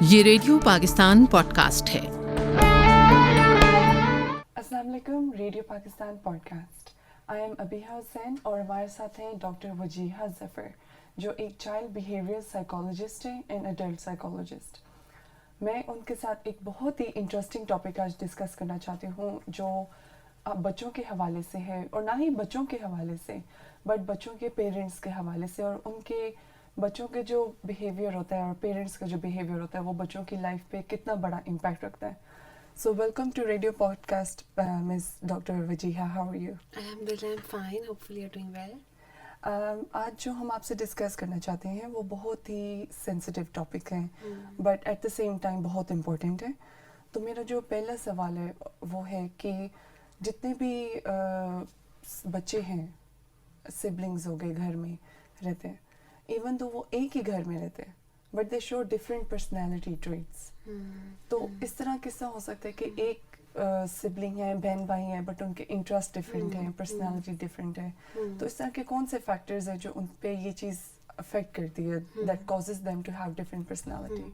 ये radio Pakistan podcast है। अस्सलाम वालेकुम, radio Pakistan podcast. I am Abiha Hussain और हमारे साथ हैं डॉक्टर वजीहा जफ़र, जो एक चाइल्ड बिहेवियर साइकोलॉजिस्ट हैं एंड एडल्ट साइकोलॉजिस्ट। मैं उनके साथ एक बहुत ही इंटरेस्टिंग टॉपिक आज डिस्कस करना चाहती हूँ, जो बच्चों के हवाले से है, और ना ही बच्चों के हवाले से बट बच्चों के पेरेंट्स के हवाले से, और उनके बच्चों के जो बिहेवियर होता है और पेरेंट्स का जो बिहेवियर होता है वो बच्चों की लाइफ पे कितना बड़ा इम्पैक्ट रखता है। So welcome to Radio Podcast, Ms. Dr. Wajiha. How are you? Alhamdulillah, I'm fine. Hopefully you're doing well. आज जो हम आपसे डिस्कस करना चाहते हैं वो बहुत ही सेंसिटिव टॉपिक है, but at the same time बहुत इम्पोर्टेंट है। तो मेरा जो पहला सवाल है वो है कि जितने भी बच्चे हैं, सिबलिंग्स हो गए, घर में रहते हैं, इवन तो वो एक ही घर में रहते हैं but they show different personality traits. तो इस तरह किस्सा हो सकता है कि एक सिबलिंग है, बहन भाई हैं, बट उनके इंटरेस्ट डिफरेंट हैं, पर्सनालिटी डिफरेंट है। तो इस तरह के कौन से फैक्टर्स हैं जो उन पे ये चीज़ अफेक्ट करती है, that causes them to have different personality?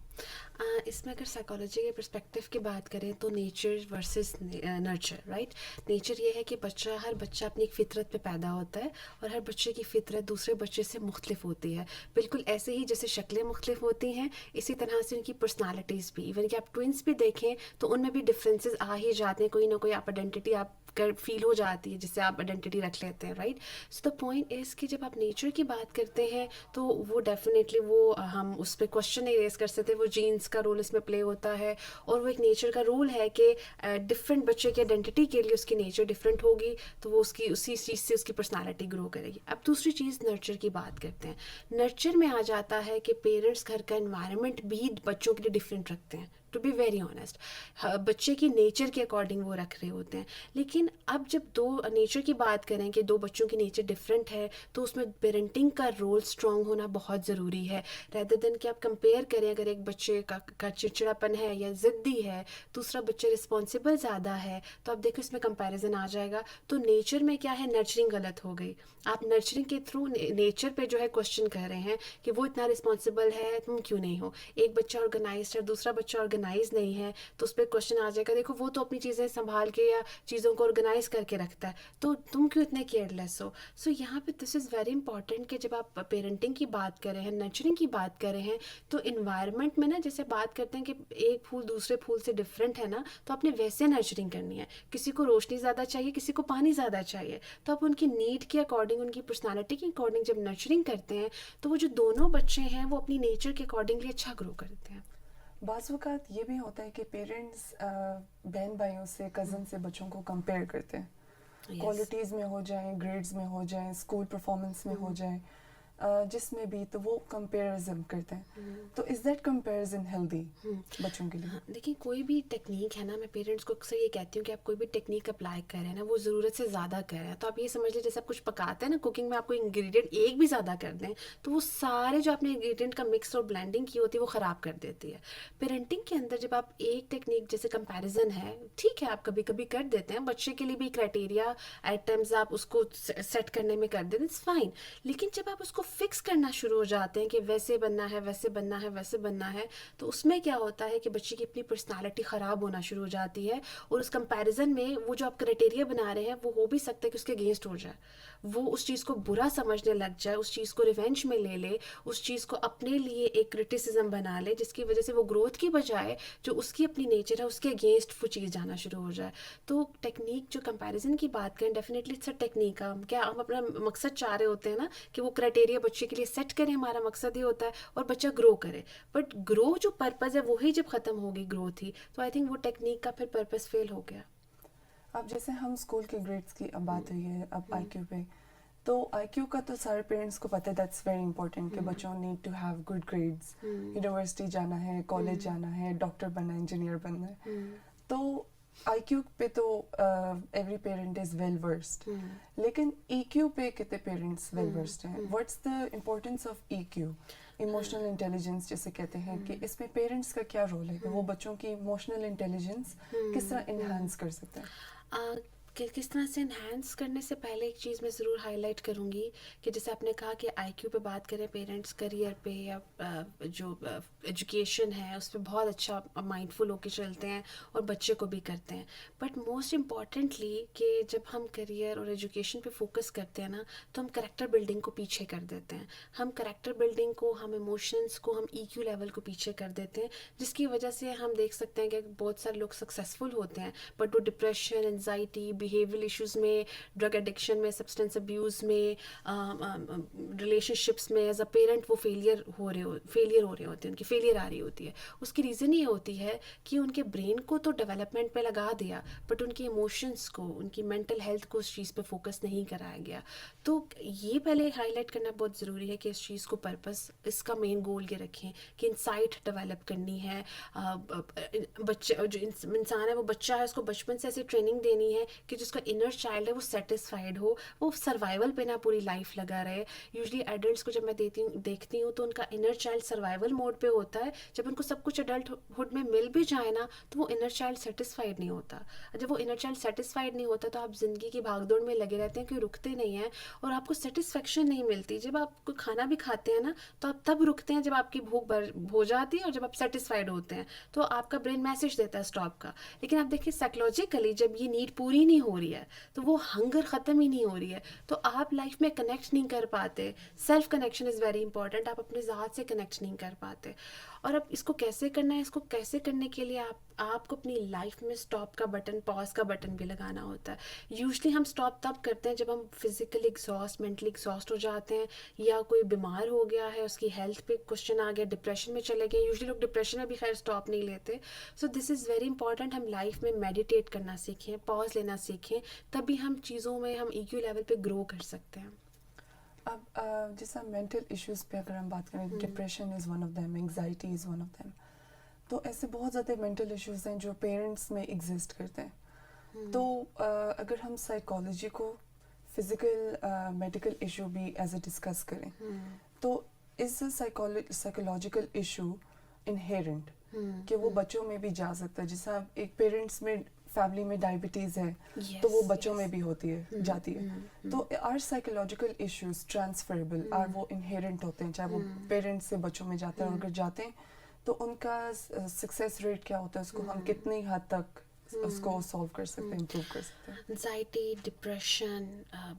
इसमें अगर साइकोलॉजी के पर्सपेक्टिव की बात करें तो nature versus nurture, right. Nature ये है कि हर बच्चा अपनी एक फितरत पे पैदा होता है और हर बच्चे की फितरत दूसरे बच्चे से मुख्तलिफ होती है। बिल्कुल ऐसे ही जैसे शक्लें मुख्तलिफ होती हैं, इसी तरह से उनकी पर्सनालिटीज़ भी। इवन कि आप ट्विंस भी देखें तो उनमें भी डिफरेंसेस आ ही जाते हैं, कोई ना कोई आप आइडेंटिटी आप फील हो जाती है जिससे आप आइडेंटिटी रख लेते हैं, right. So the point is कि जब आप नेचर की बात करते हैं तो वो डेफिनेटली वो हम उस पर क्वेश्चन नहीं रेज कर सकते, वो जीन्स का रोल इसमें प्ले होता है और वो एक नेचर का रूल है कि डिफरेंट बच्चे की आइडेंटिटी के लिए उसकी नेचर डिफरेंट होगी, तो वो उसकी उसी चीज़ से उसकी पर्सनालिटी ग्रो करेगी। अब दूसरी चीज़ नर्चर की बात करते हैं। नर्चर में आ जाता है कि पेरेंट्स, घर का एनवायरनमेंट भी बच्चों के लिए डिफरेंट रखते हैं, टू बी वेरी ऑनेस्ट। बच्चे की नेचर के अकॉर्डिंग वो रख रहे होते हैं। लेकिन अब जब दो नेचर की बात करें कि दो बच्चों की नेचर डिफरेंट है तो उसमें पेरेंटिंग का रोल स्ट्रॉन्ग होना बहुत ज़रूरी है, रेदर देन कि आप कंपेयर करें। अगर एक बच्चे का चिड़चिड़ापन है या ज़िद्दी है, दूसरा बच्चा रिस्पॉन्सिबल ज़्यादा है, तो आप देखो इसमें कंपैरिजन आ जाएगा। तो नेचर में क्या है, नर्चरिंग गलत हो गई। आप नर्चरिंग के थ्रू नेचर पे जो है क्वेश्चन कर रहे हैं कि वो इतना रिस्पॉन्सिबल है, तुम क्यों नहीं हो। एक बच्चा ऑर्गेनाइज है, दूसरा बच्चा ऑर्गेनाइज नहीं है, तो उस पर क्वेश्चन आ जाएगा, देखो वो तो अपनी चीज़ें संभाल के या चीज़ों को ऑर्गेनाइज करके रखता है, तो तुम क्यों इतने केयरलेस हो। सो यहाँ पे दिस इज़ वेरी इंपॉर्टेंट कि जब आप पेरेंटिंग की बात कर रहे हैं, नर्चरिंग की बात कर रहे हैं, तो इन्वायरमेंट में ना जैसे बात करते हैं कि एक फूल दूसरे फूल से डिफरेंट है ना, तो आपने वैसे नर्चरिंग करनी है। किसी को रोशनी ज़्यादा चाहिए, किसी को पानी ज़्यादा चाहिए, तो आप उनकी नीड के अकॉर्डिंग, उनकी पर्सनैलिटी के अकॉर्डिंग जब नर्चरिंग करते हैं तो वो जो दोनों बच्चे हैं वो अपनी नेचर के अकॉर्डिंगली अच्छा ग्रो करते हैं। बाज़ वक़्त ये भी होता है कि पेरेंट्स बहन भाइयों से, कज़न से बच्चों को कंपेयर करते हैं, क्वालिटीज़ में हो जाए, ग्रेड्स में हो जाए, स्कूल परफॉर्मेंस में हो जाए, जिसमें भी, तो वो कंपेरिजन करते हैं। तो इज़ दैट कंपेरिजन हेल्दी बच्चों के लिए? हाँ, देखिए कोई भी टेक्निक है ना, मैं पेरेंट्स को अक्सर ये कहती हूँ कि आप कोई भी टेक्निक अप्लाई कर रहे हैं ना, वो ज़रूरत से ज़्यादा कर रहे हैं, तो आप ये समझ लीजिए जैसे आप कुछ पकाते हैं ना, कुकिंग में आपको इंग्रेडिएंट एक भी ज़्यादा कर दें तो वो सारे जो आपने इंग्रेडिएंट का मिक्स और ब्लेंडिंग की होती है वो ख़राब कर देती है। पेरेंटिंग के अंदर जब आप एक टेक्निक जैसे कंपैरिजन है, ठीक है, आप कभी कभी कर देते हैं, बच्चे के लिए भी क्राइटेरिया एट टाइम्स आप उसको सेट करने में कर देते हैं, इट्स फाइन। लेकिन जब आप उसको फिक्स करना शुरू हो जाते हैं कि वैसे बनना है, वैसे बनना है, वैसे बनना है, तो उसमें क्या होता है कि बच्चे की अपनी पर्सनालिटी ख़राब होना शुरू हो जाती है। और उस कंपैरिजन में वो जो आप क्राइटेरिया बना रहे हैं वो हो भी सकता है कि उसके अगेंस्ट हो जाए, वो उस चीज़ को बुरा समझने लग जाए, उस चीज़ को रिवेंज में ले ले, उस चीज़ को अपने लिए एक क्रिटिसिज्म बना ले, जिसकी वजह से वो ग्रोथ की बजाय जो उसकी अपनी नेचर है उसके अगेंस्ट वो चीज़ जाना शुरू हो जाए। तो टेक्निक जो कंपैरिजन की बात करें, डेफिनेटली इट्स अ टेक्निक। क्या हम अपना मकसद चाह रहे होते हैं ना कि वो क्राइटेरिया बच्चे के लिए सेट करें, हमारा मकसद ये होता है, और बच्चा ग्रो करे। बट ग्रो जो पर्पज़ है वही जब ख़त्म होगी ग्रोथ ही, तो आई थिंक वो टेक्निक का फिर पर्पज़ फेल हो गया। अब जैसे हम स्कूल के ग्रेड्स की अब बात हुई है, अब आईक्यू पे, तो आईक्यू का तो सारे पेरेंट्स को पता है, दैट्स वेरी इंपॉर्टेंट कि बच्चों need to have good grades, university जाना है, कॉलेज जाना है, डॉक्टर बनना है, इंजीनियर बनना है। तो आईक्यू पे तो every parent is well versed, लेकिन ईक्यू पे कितने पेरेंट्स वेल वर्स्ड हैं? What's the importance of EQ, emotional intelligence जिसे कहते हैं, कि इसमें पेरेंट्स का क्या रोल है कि वो बच्चों की इमोशनल इंटेलिजेंस किस तरह इन्हांस कर सकते हैं? किस तरह से इन्हांस करने से पहले एक चीज़ मैं ज़रूर हाईलाइट करूँगी कि जैसे आपने कहा कि आईक्यू पे बात करें, पेरेंट्स करियर पे या जो एजुकेशन है उस पर बहुत अच्छा माइंडफुल होके चलते हैं और बच्चे को भी करते हैं, बट मोस्ट इम्पॉर्टेंटली कि जब हम करियर और एजुकेशन पे फोकस करते हैं ना तो हम करेक्टर बिल्डिंग को पीछे कर देते हैं। हम करेक्टर बिल्डिंग को, हम इमोशंस को, हम ईक्यू लेवल को पीछे कर देते हैं, जिसकी वजह से हम देख सकते हैं कि बहुत सारे लोग सक्सेसफुल होते हैं बट वो डिप्रेशन, एंजाइटी, बिहेवियरल इश्यूज़ में, ड्रग एडिक्शन में, सब्सटेंस अब्यूज़ में, रिलेशनशिप्स में एज अ पेरेंट वो फेलियर हो रहे होते हैं, उनकी फेलियर आ रही होती है। उसकी रीज़न ये होती है कि उनके ब्रेन को तो डेवलपमेंट पे लगा दिया बट उनके इमोशंस को, उनकी मेंटल हेल्थ को उस चीज़ पे फोकस नहीं कराया गया। तो ये पहले हाईलाइट करना बहुत ज़रूरी है कि इस चीज़ को पर्पस, इसका मेन गोल ये रखें कि इंसाइट डेवलप करनी है। बच्चे जो इंसान है, वो बच्चा है, उसको बचपन से ऐसी ट्रेनिंग देनी है कि जिसका इनर चाइल्ड है वो सेटिस्फाइड हो, वो सर्वाइवल पे ना पूरी लाइफ लगा रहे। यूजली एडल्ट्स को जब मैं देखती हूँ तो उनका इनर चाइल्ड सर्वाइवल मोड पे होता है। जब उनको सब कुछ अडल्टहुड में मिल भी जाए ना तो वो इनर चाइल्ड सेटिस्फाइड नहीं होता। जब वो इनर चाइल्ड सेटिस्फाइड नहीं होता तो आप ज़िंदगी की भागदौड़ में लगे रहते हैं, कोई रुकते नहीं हैं और आपको सेटिस्फेक्शन नहीं मिलती। जब आप कोई खाना भी खाते हैं ना तो आप तब रुकते हैं जब आपकी भूख हो जाती है और जब आप सेटिस्फाइड होते हैं तो आपका ब्रेन मैसेज देता है स्टॉप का। लेकिन आप देखिए साइकोलॉजिकली जब ये नीड पूरी नहीं हो रही है तो वो हंगर ख़त्म ही नहीं हो रही है तो आप लाइफ में कनेक्ट नहीं कर पाते। Self connection is very important. आप अपने ज़ात से कनेक्ट नहीं कर पाते। और अब इसको कैसे करना है, इसको कैसे करने के लिए आपको अपनी लाइफ में स्टॉप का बटन, पॉज का बटन भी लगाना होता है। यूजली हम स्टॉप तब करते हैं जब हम फिजिकली एग्जॉस्ट, मेंटली एग्जॉस्ट हो जाते हैं, या कोई बीमार हो गया है, उसकी हेल्थ पे क्वेश्चन आ गया, डिप्रेशन में चले गए। यूजली लोग डिप्रेशन में भी खैर स्टॉप नहीं लेते। So this is very important. हम लाइफ में मेडिटेट करना सीखें, पॉज लेना सीखें, तभी हम चीज़ों में, हम ईक्यू लेवल पे ग्रो कर सकते हैं। अब जैसा मेंटल इश्यूज़ पे अगर हम बात करें, depression is one of them, anxiety is one of them. तो ऐसे बहुत ज़्यादा मेंटल इश्यूज़ हैं जो पेरेंट्स में एग्जिस्ट करते हैं। तो अगर हम साइकोलॉजी को फिज़िकल मेडिकल इशू भी एज ए डिस्कस करें तो इज़ साइकोलॉजिकल इशू इनहेरेंट कि वो बच्चों में भी जा सकता है। जैसा एक पेरेंट्स में, फैमिली में डायबिटीज़ है तो वो बच्चों में भी होती है, जाती है। तो are psychological issues transferable, are वो इनहेरेंट होते हैं, चाहे वो पेरेंट्स से बच्चों में जाते हैं, और अगर जाते हैं तो उनका सक्सेस रेट क्या होता है, उसको हम कितनी हद तक उसको सॉल्व कर सकते हैं, इम्प्रूव कर सकते हैं। एंजाइटी, डिप्रेशन,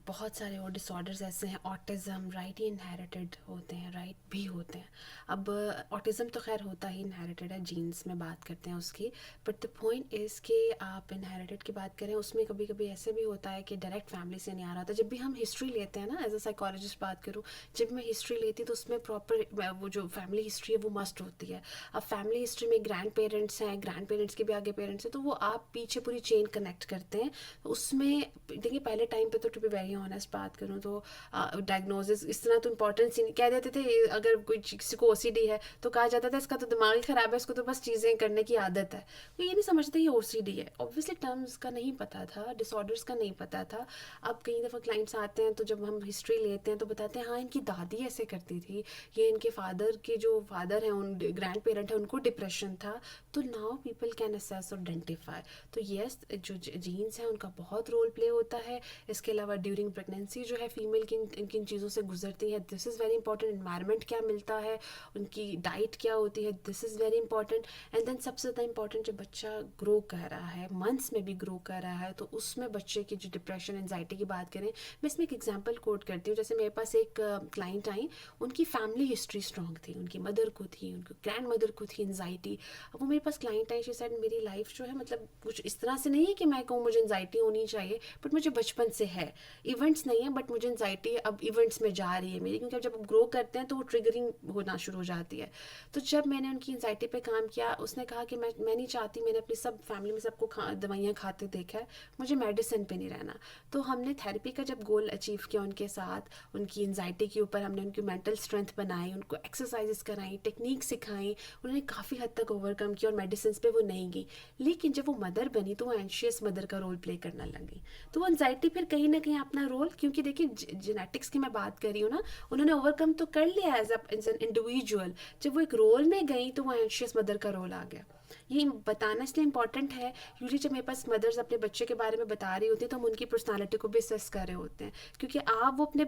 बहुत सारे और डिसऑर्डर्स ऐसे हैं, ऑटिज़म, राइट, ये इनहेरिटेड होते हैं, राइट भी होते हैं। अब ऑटिज़म तो खैर होता ही इनहेरिटेड है, जीन्स में बात करते हैं उसकी, बट द पॉइंट इज़ कि आप इनहेरिटेड की बात करें, उसमें कभी कभी ऐसे भी होता है कि डायरेक्ट फैमिली से नहीं आ रहा था। जब भी हम हिस्ट्री लेते हैं ना, एज अ साइकोलॉजिस्ट बात करूँ, जब मैं हिस्ट्री लेती तो उसमें प्रॉपर वो जो फैमिली हिस्ट्री है वो मस्ट होती है। अब फैमिली हिस्ट्री में ग्रैंड पेरेंट्स हैं, ग्रैंड पेरेंट्स के भी आगे पेरेंट्स हैं, तो वो आप पीछे पूरी चेन कनेक्ट करते हैं। उसमें देखिए पहले टाइम पे तो टू बी वेरी ऑनेस्ट बात करूँ तो डायग्नोसिस इतना तो इम्पोर्टेंस ही नहीं, कह देते थे अगर कोई किसी को ओसीडी है तो कहा जाता था इसका तो दिमाग ही ख़राब है, इसको तो बस चीज़ें करने की आदत है। तो ये नहीं समझते ये ओसीडी है। ऑब्वियसली टर्म्स का नहीं पता था, डिसऑर्डर्स का नहीं पता था। अब कई दफ़ा क्लाइंट्स आते हैं तो जब हम हिस्ट्री लेते हैं तो बताते हैं हाँ इनकी दादी ऐसे करती थी, ये इनके फादर के जो फादर हैं, उन ग्रैंड पेरेंट हैं, उनको डिप्रेशन था। तो नाउ पीपल कैन असेस और आइडेंटिफाई। तो येस, जो जीन्स हैं उनका बहुत रोल प्ले होता है। इसके अलावा ड्यूरिंग प्रेगनेंसी जो है फीमेल किन चीज़ों से गुजरती है, this is very important. Environment क्या मिलता है, उनकी डाइट क्या होती है, this is very important. And then सबसे ज़्यादा इंपॉर्टेंट, जब बच्चा ग्रो कर रहा है, मंथ्स में भी ग्रो कर रहा है, तो उसमें बच्चे की जो डिप्रेशन, एंजाइटी की बात करें, मैं इसमें एक एग्जांपल कोट करती हूँ। जैसे मेरे पास एक क्लाइंट आई, उनकी फैमिली हिस्ट्री स्ट्रॉन्ग थी, उनकी मदर को थी, उनकी ग्रैंड मदर को थी एंजाइटी। अब वो मेरे पास क्लाइंट आई, शी सेड मेरी लाइफ जो है मतलब कुछ इस तरह से नहीं है कि मैं कहूँ मुझे एंजाइटी होनी चाहिए, बट मुझे बचपन से है। इवेंट्स नहीं है बट मुझे एंजाइटी अब इवेंट्स में जा रही है मेरी, क्योंकि अब जब आप ग्रो करते हैं तो वो ट्रिगरिंग होना शुरू हो जाती है। तो जब मैंने उनकी एंजाइटी पे काम किया, उसने कहा कि मैं नहीं चाहती, मैंने अपनी सब फैमिली में सबको दवाइयाँ खाते देखा है, मुझे मेडिसिन पे नहीं रहना। तो हमने थेरेपी का जब गोल अचीव किया उनके साथ, उनकी एंजाइटी के ऊपर हमने उनकी मेंटल स्ट्रेंथ बनाई, उनको एक्सरसाइजेस कराई, टेक्निक सिखाई, उन्होंने काफ़ी हद तक ओवरकम किया और मेडिसिन पे वो नहीं गई। लेकिन जब वो मदर बनी तो वो एंशियस मदर का रोल प्ले करने लगी। तो वो एंजाइटी फिर कहीं ना कहीं अपना रोल, क्योंकि देखिए जेनेटिक्स की मैं बात कर रही हूँ ना, उन्होंने ओवरकम तो कर लिया एज एन इंडिविजुअल, जब वो एक रोल में गई तो वो एंशियस मदर का रोल आ गया। ये बताना इसलिए इम्पॉर्टेंट है, यूजली जब मेरे पास मदर्स अपने बच्चे के बारे में बता रही होती हैं तो हम उनकी पर्सनालिटी को भी असेस कर रहे होते हैं, क्योंकि आप वो अपने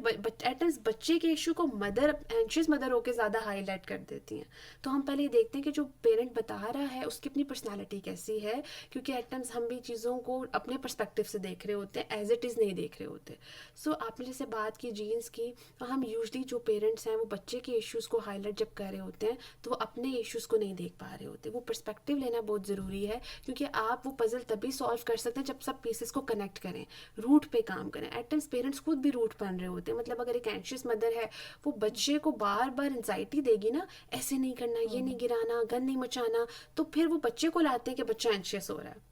एटलीस्ट बच्चे के इशू को मदर एंशियस मदर होकर ज़्यादा हाईलाइट कर देती हैं। तो हम पहले ये देखते हैं कि जो पेरेंट बता रहा है उसकी अपनी पर्सनालिटी कैसी है, क्योंकि एट टाइम्स हम भी चीज़ों को अपने पर्सपेक्टिव से देख रहे होते हैं, एज इट इज़ नहीं देख रहे होते। सो आपने जैसे बात की जीन्स की, तो हम यूजली जो पेरेंट्स हैं वो बच्चे के इश्यूज़ को हाईलाइट जब कर रहे होते हैं तो वो अपने इश्यूज़ को नहीं देख पा रहे होते। वो पर्सपेक्टिव लेना बहुत ज़रूरी है, क्योंकि आप वो पजल तभी सॉल्व कर सकते हैं जब सब पीसेस को कनेक्ट करें, रूट पे काम करें। एट टाइम्स पेरेंट्स खुद भी रूट बन रहे होते हैं। मतलब अगर एक एंशियस मदर है, वो बच्चे को बार बार एंजाइटी देगी ना, ऐसे नहीं करना, ये नहीं गिराना, गन नहीं मचाना, तो फिर वो बच्चे को लाते हैं कि बच्चा एंशियस हो रहा है।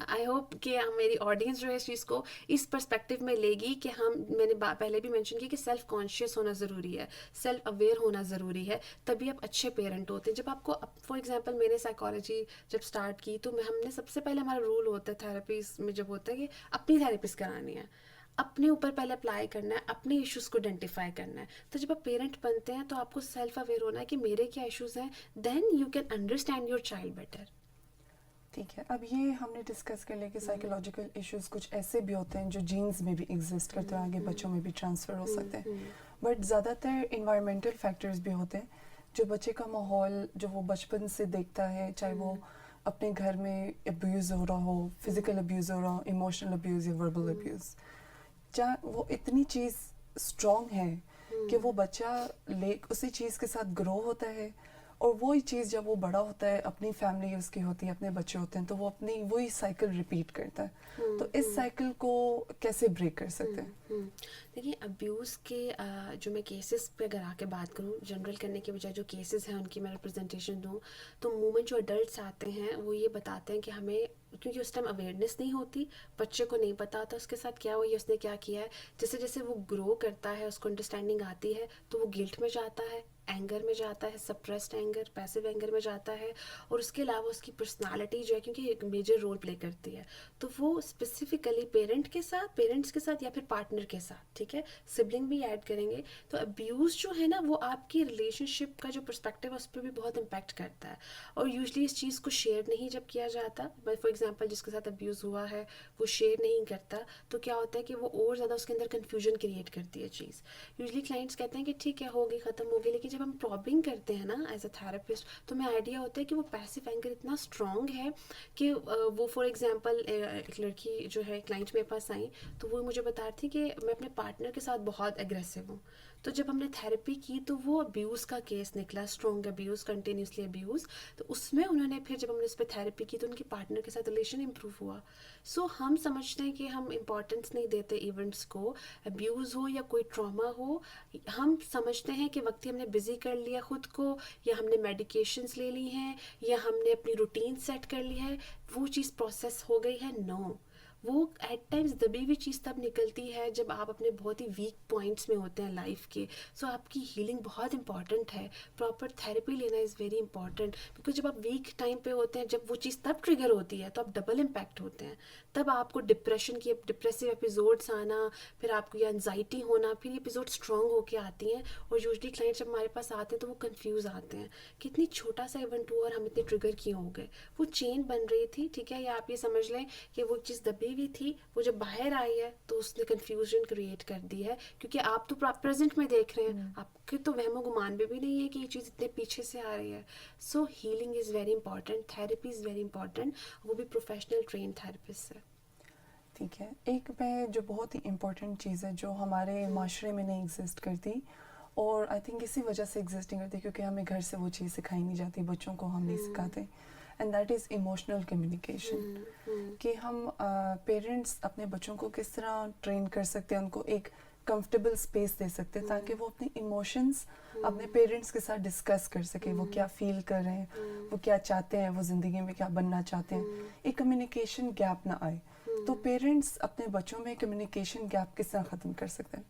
आई होप कि मेरी ऑडियंस जो है इस चीज़ को इस पर्सपेक्टिव में लेगी कि मैंने पहले भी मेंशन किया कि सेल्फ कॉन्शियस होना ज़रूरी है, सेल्फ अवेयर होना ज़रूरी है, तभी आप अच्छे पेरेंट होते हैं। जब आपको फॉर एग्जांपल मैंने साइकोलॉजी जब स्टार्ट की तो हमने सबसे पहले हमारा रूल होता है थेरेपीज में जब होता है कि अपनी थेरेपीज करानी है, अपने ऊपर पहले अप्लाई करना है, अपने इश्यूज़ को आइडेंटिफाई करना है। तो जब आप पेरेंट बनते हैं तो आपको सेल्फ अवेयर होना है कि मेरे क्या इश्यूज़ हैं, then you can understand your child better. ठीक है, अब ये हमने डिस्कस कर लिया कि साइकोलॉजिकल इश्यूज कुछ ऐसे भी होते हैं जो जीन्स में भी एग्जिस्ट करते हैं, आगे बच्चों में भी ट्रांसफ़र हो सकते हैं, बट ज़्यादातर इन्वायरमेंटल फैक्टर्स भी होते हैं जो बच्चे का माहौल जो वो बचपन से देखता है, चाहे वो अपने घर में अब्यूज़ हो रहा हो, फिजिकल अब्यूज़ हो रहा हो, इमोशनल अब्यूज़ या वर्बल अब्यूज़, चाहे वो इतनी चीज़ स्ट्रॉन्ग है कि वो बच्चा उसी चीज़ के साथ ग्रो होता है, और वही चीज़ जब वो बड़ा होता है, अपनी फैमिली उसकी होती है, अपने बच्चे होते हैं, तो वो अपनी वही साइकिल रिपीट करता है। तो इस साइकिल को कैसे ब्रेक कर सकते हैं? देखिए, अब्यूज़ के जो मैं केसेस पे अगर आके बात करूँ, जनरल करने के बजाय जो केसेस हैं उनकी मैं रिप्रेजेंटेशन दूँ, तो मूवमेंट जो अडल्ट्स आते हैं वो ये बताते हैं कि हमें, क्योंकि उस टाइम अवेयरनेस नहीं होती, बच्चे को नहीं पता होता उसके साथ क्या हुआ, उसने क्या किया है। जैसे जैसे वो ग्रो करता है, उसको अंडरस्टैंडिंग आती है, तो वो गिल्ट में जाता है, एंगर में जाता है, सप्रेस्ड एंगर, पैसिव एंगर में जाता है, और उसके अलावा उसकी पर्सनालिटी जो है, क्योंकि एक मेजर रोल प्ले करती है, तो वो स्पेसिफिकली पेरेंट्स के साथ या फिर पार्टनर के साथ, ठीक है, सिबलिंग भी ऐड करेंगे। तो अब्यूज़ जो है ना वो आपकी रिलेशनशिप का जो पर्सपेक्टिव है उस पर भी बहुत इम्पैक्ट करता है, और यूजली इस चीज़ को शेयर नहीं जब किया जाता, फॉर एग्जाम्पल जिसके साथ अब्यूज़ हुआ है वो शेयर नहीं करता, तो क्या होता है कि वो और ज़्यादा उसके अंदर कन्फ्यूजन क्रिएट करती है चीज़। यूजली क्लाइंट्स कहते हैं कि ठीक है, हो गई, ख़त्म हो गई, लेकिन जब हम प्रॉबिंग करते हैं ना एज अ थेरेपिस्ट, तो हमें आइडिया होता है कि वो पैसिव एंगर इतना स्ट्रॉन्ग है कि वो फॉर एग्जांपल एक लड़की जो है क्लाइंट मेरे पास आई, तो वो मुझे बता रही थी कि मैं अपने पार्टनर के साथ बहुत एग्रेसिव हूँ। तो जब हमने थेरेपी की तो वो अब्यूज़ का केस निकला, स्ट्रॉन्ग अब्यूज़, कंटिन्यूसली अब्यूज़। तो उसमें उन्होंने फिर जब हमने उस पर थेरेपी की तो उनके पार्टनर के साथ रिलेशन इंप्रूव हुआ। सो हम समझते हैं कि हम इम्पॉर्टेंस नहीं देते इवेंट्स को, अब्यूज़ हो या कोई ट्रॉमा हो, हम समझते हैं कि वक्त ही हमने बिजी कर लिया खुद को, या हमने मेडिकेशंस ले ली हैं, या हमने अपनी रूटीन सेट कर ली है, वो चीज़ प्रोसेस हो गई है। नो, वो एट टाइम्स दबी हुई चीज़ तब निकलती है जब आप अपने बहुत ही वीक पॉइंट्स में होते हैं लाइफ के। सो आपकी हीलिंग बहुत इंपॉर्टेंट है, प्रॉपर थेरेपी लेना इज़ वेरी इंपॉर्टेंट, बिकॉज जब आप वीक टाइम पे होते हैं, जब वो चीज़ तब ट्रिगर होती है तो आप डबल इम्पैक्ट होते हैं। तब आपको डिप्रेसिव एपिसोड्स आना, फिर आपको ये एनजाइटी होना, फिर ये एपिसोड स्ट्रॉन्ग होके आती हैं, और यूजली क्लाइंट जब हमारे पास आते हैं तो वो कंफ्यूज आते हैं कि इतनी छोटा सा इवेंट हुआ और हम इतने ट्रिगर क्यों हो गए। वो चेन बन रही थी, ठीक है, या आप ये समझ लें कि वो चीज़ दबी हुई थी, वो जब बाहर आई है तो उसने कंफ्यूजन क्रिएट कर दी है, क्योंकि आप तो प्रेजेंट में देख रहे हैं, आपके तो वहमो गुमान में भी नहीं है कि ये चीज़ इतने पीछे से आ रही है। सो healing is very important, therapy is very important, वो भी प्रोफेशनल ट्रेन थेरेपिस्ट से। ठीक है, एक मैं जो बहुत ही इम्पोर्टेंट चीज़ है जो हमारे माशरे में नहीं एग्जिस्ट करती, और आई थिंक इसी वजह से एग्जिस्ट नहीं करती क्योंकि हमें घर से वो चीज़ सिखाई नहीं जाती, बच्चों को हम नहीं सिखाते, and that is emotional communication. कि हम पेरेंट्स अपने बच्चों को किस तरह ट्रेन कर सकते हैं, उनको एक कंफर्टेबल स्पेस दे सकते हैं ताकि वो अपने इमोशंस अपने पेरेंट्स के साथ डिस्कस कर सके, वो क्या फील कर रहे हैं, वो क्या चाहते हैं, वो ज़िंदगी में क्या बनना चाहते हैं, एक कम्युनिकेशन गैप ना आए। तो पेरेंट्स अपने बच्चों में कम्युनिकेशन गैप किस तरह ख़त्म कर सकते हैं?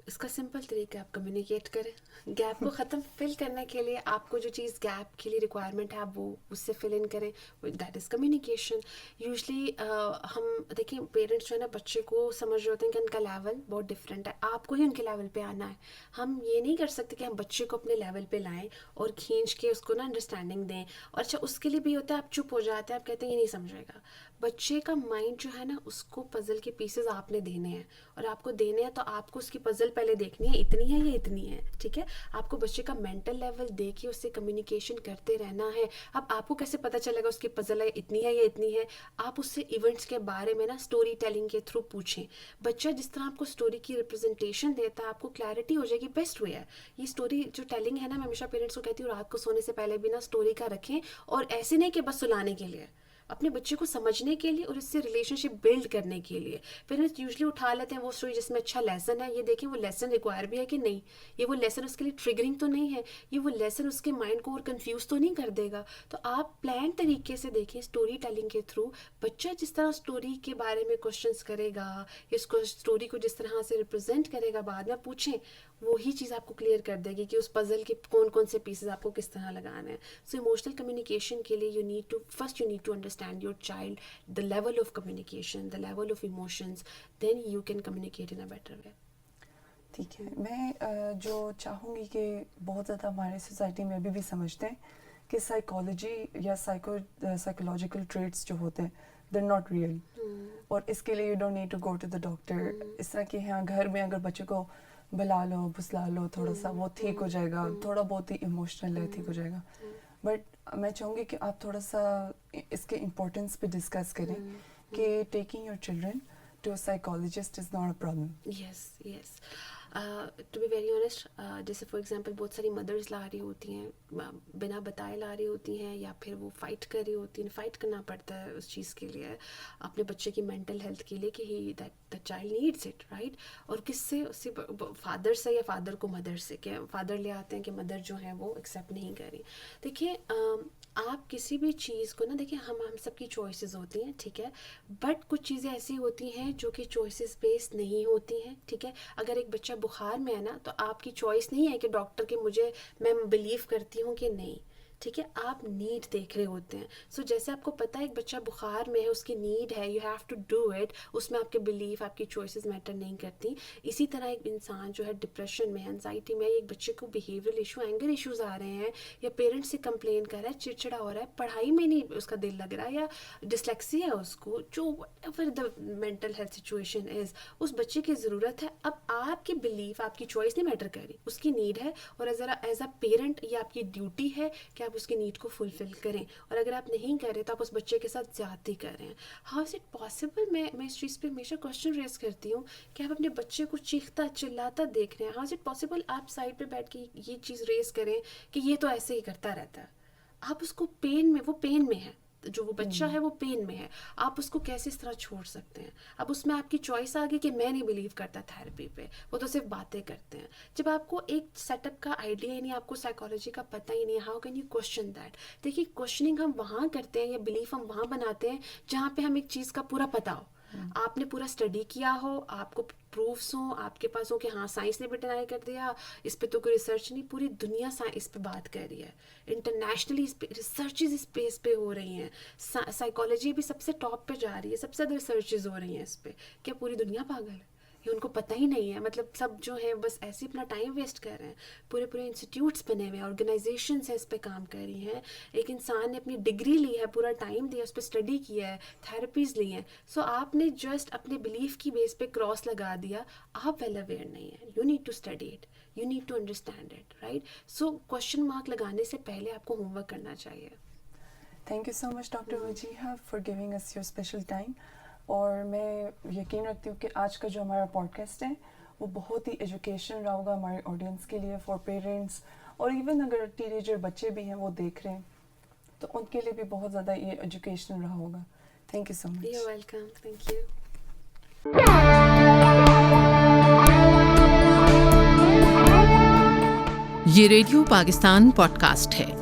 इसका सिंपल तरीका है, आप कम्युनिकेट करें। गैप को ख़त्म फिल करने के लिए आपको जो चीज़ गैप के लिए रिक्वायरमेंट है आप वो उससे फिल इन करें, दैट इज़ कम्युनिकेशन। यूजली हम देखिए पेरेंट्स जो है ना बच्चे को समझ रहे होते हैं कि उनका लेवल बहुत डिफरेंट है, आपको ही उनके लेवल पे आना है। हम ये नहीं कर सकते कि हम बच्चे को अपने लेवल पे लाएं और खींच के उसको ना अंडरस्टैंडिंग दें। और अच्छा उसके लिए भी होता है आप चुप हो जाते हैं, आप कहते हैं ये नहीं समझेगा। बच्चे का माइंड जो है ना उसको पजल के पीसेस आपने देने हैं, और आपको देने हैं तो आपको उसकी पजल पहले देखनी है, इतनी है या इतनी है, ठीक है। आपको बच्चे का मेंटल लेवल देख के उससे कम्युनिकेशन करते रहना है। अब आपको कैसे पता चलेगा उसकी पजल है इतनी है या इतनी है? आप उससे इवेंट्स के बारे में ना स्टोरी टेलिंग के थ्रू पूछें। बच्चा जिस तरह आपको स्टोरी की रिप्रेजेंटेशन देता है आपको क्लैरिटी हो जाएगी, बेस्ट वे है ये स्टोरी जो टेलिंग है ना। मैं हमेशा पेरेंट्स को कहती हूँ रात को सोने से पहले भी ना स्टोरी का रखें, और ऐसे नहीं कि बस सुलाने के लिए, अपने बच्चे को समझने के लिए और इससे रिलेशनशिप बिल्ड करने के लिए। पेरेंट्स यूजली उठा लेते हैं वो स्टोरी जिसमें अच्छा लेसन है, ये देखें वो लेसन रिक्वायर भी है कि नहीं, ये वो लेसन उसके लिए ट्रिगरिंग तो नहीं है, ये वो लेसन उसके माइंड को और कंफ्यूज तो नहीं कर देगा। तो आप प्लान तरीके से देखें स्टोरी टेलिंग के थ्रू। बच्चा जिस तरह स्टोरी के बारे में क्वेश्चंस करेगा, इसको स्टोरी को जिस तरह से रिप्रेजेंट करेगा, बाद में पूछें, वही चीज़ आपको क्लियर कर देगी कि उस पजल के कौन कौन से पीसेस आपको किस तरह लगाने हैं। सो इमोशनल कम्युनिकेशन के लिए you need to understand your child, the level of communication, the level of emotions, then you can communicate in a better way. ठीक है, मैं जो चाहूँगी कि बहुत ज़्यादा हमारे सोसाइटी में अभी भी समझते हैं कि साइकोलॉजी या साइकोलॉजिकल ट्रेट्स जो होते हैं दे आर नॉट रियल, और इसके लिए you don't need to go to the doctor. इस तरह के यहाँ घर में अगर बच्चे को बुला लो, फुसला लो, थोड़ा सा वो ठीक हो जाएगा, थोड़ा बहुत ही इमोशनल है, ठीक हो जाएगा। बट मैं चाहूँगी कि आप थोड़ा सा इसके इम्पोर्टेंस पे डिस्कस करें कि taking your children to a psychologist is not a problem. Yes to be very honest, जैसे फॉर एग्जांपल बहुत सारी मदर्स ला रही होती हैं, बिना बताए ला रही होती हैं, या फिर वो फाइट कर रही होती हैं, फाइट करना पड़ता है उस चीज़ के लिए, अपने बच्चे की मेंटल हेल्थ के लिए, कि ही that the child needs it, right. और किससे, उससे फादर से, या फादर को मदर से, कि फादर ले आते हैं कि मदर जो है वो एक्सेप्ट नहीं करी। देखिए आप किसी भी चीज़ को ना, देखिए हम सबकी चॉइसेस होती हैं, ठीक है, बट कुछ चीज़ें ऐसी होती हैं जो कि चॉइसेस बेस्ड नहीं होती हैं, ठीक है। अगर एक बच्चा बुखार में है ना, तो आपकी चॉइस नहीं है कि डॉक्टर के मैं बिलीव करती हूँ कि नहीं, ठीक है, आप नीड देख रहे होते हैं। सो जैसे आपको पता है एक बच्चा बुखार में है, उसकी नीड है, you have to do it, उसमें आपके बिलीफ, आपकी चॉइसेस मैटर नहीं करती। इसी तरह एक इंसान जो है डिप्रेशन में, एंजाइटी में, एक बच्चे को बिहेवियरल इशू, एंगर इश्यूज आ रहे हैं, या पेरेंट्स से कंप्लेन कर रहा है, चिड़चिड़ा हो रहा है, पढ़ाई में नहीं उसका दिल लग रहा है, या डिसलेक्सिया है उसको, जो whatever the mental health situation is, उस बच्चे की ज़रूरत है। अब आपकी बिलीफ, आपकी चॉइस नहीं मैटर कर रही, उसकी नीड है, और एज अ पेरेंट ये आपकी ड्यूटी है कि आप उसकी नीड को फुलफिल करें। और अगर आप नहीं कर रहे तो आप उस बच्चे के साथ ज्यादती कर रहे हैं। How is it possible? मैं इस चीज़ पे हमेशा क्वेश्चन रेज करती हूँ कि आप अपने बच्चे को चीखता चिल्लाता देख रहे हैं, हाउ इज इट पॉसिबल आप साइड पे बैठ के ये चीज़ रेज करें कि ये तो ऐसे ही करता रहता है? आप उसको पेन में, वो पेन में है, जो वो बच्चा है वो पेन में है, आप उसको कैसे इस तरह छोड़ सकते हैं? अब उसमें आपकी चॉइस आ गई कि मैं नहीं बिलीव करता थेरेपी पे, वो तो सिर्फ बातें करते हैं। जब आपको एक सेटअप का आइडिया ही नहीं, आपको साइकोलॉजी का पता ही नहीं, how can you question that? देखिए क्वेश्चनिंग हम वहाँ करते हैं, या बिलीफ हम वहाँ बनाते हैं जहाँ पे हम एक चीज़ का पूरा पता हो, आपने पूरा स्टडी किया हो, आपको प्रूफ्स हो, आपके पास हो कि हाँ साइंस ने भी डिनाई कर दिया, इस पे तो कोई रिसर्च नहीं, पूरी दुनिया इस पे बात कर रही है, इंटरनेशनली इस पे रिसर्चेज इस पे हो रही हैं, साइकोलॉजी भी सबसे टॉप पे जा रही है, सबसे ज़्यादा रिसर्चेज हो रही हैं इस पे। क्या पूरी दुनिया पागल है? ये उनको पता ही नहीं है, मतलब सब जो है बस ऐसे ही अपना टाइम वेस्ट कर रहे हैं। पूरे इंस्टीट्यूट्स बने हुए हैं, ऑर्गेनाइजेशंस हैं इस पे काम कर रही हैं, एक इंसान ने अपनी डिग्री ली है, पूरा टाइम दिया, उस पर स्टडी किया है, थेरेपीज ली हैं। सो आपने जस्ट अपने बिलीफ की बेस पे क्रॉस लगा दिया, आप वेल अवेयर नहीं है। You need to study it, you need to understand it, right. So question mark लगाने से पहले आपको होमवर्क करना चाहिए। Thank you so much doctor Wajiha for giving us your special time. और मैं यकीन रखती हूँ कि आज का जो हमारा पॉडकास्ट है वो बहुत ही एजुकेशनल रहा होगा हमारे ऑडियंस के लिए, फॉर पेरेंट्स, और इवन अगर टीनेजर बच्चे भी हैं वो देख रहे हैं तो उनके लिए भी बहुत ज़्यादा ये एजुकेशनल रहा होगा। Thank you so much. You welcome, thank you. ये रेडियो पाकिस्तान पॉडकास्ट है।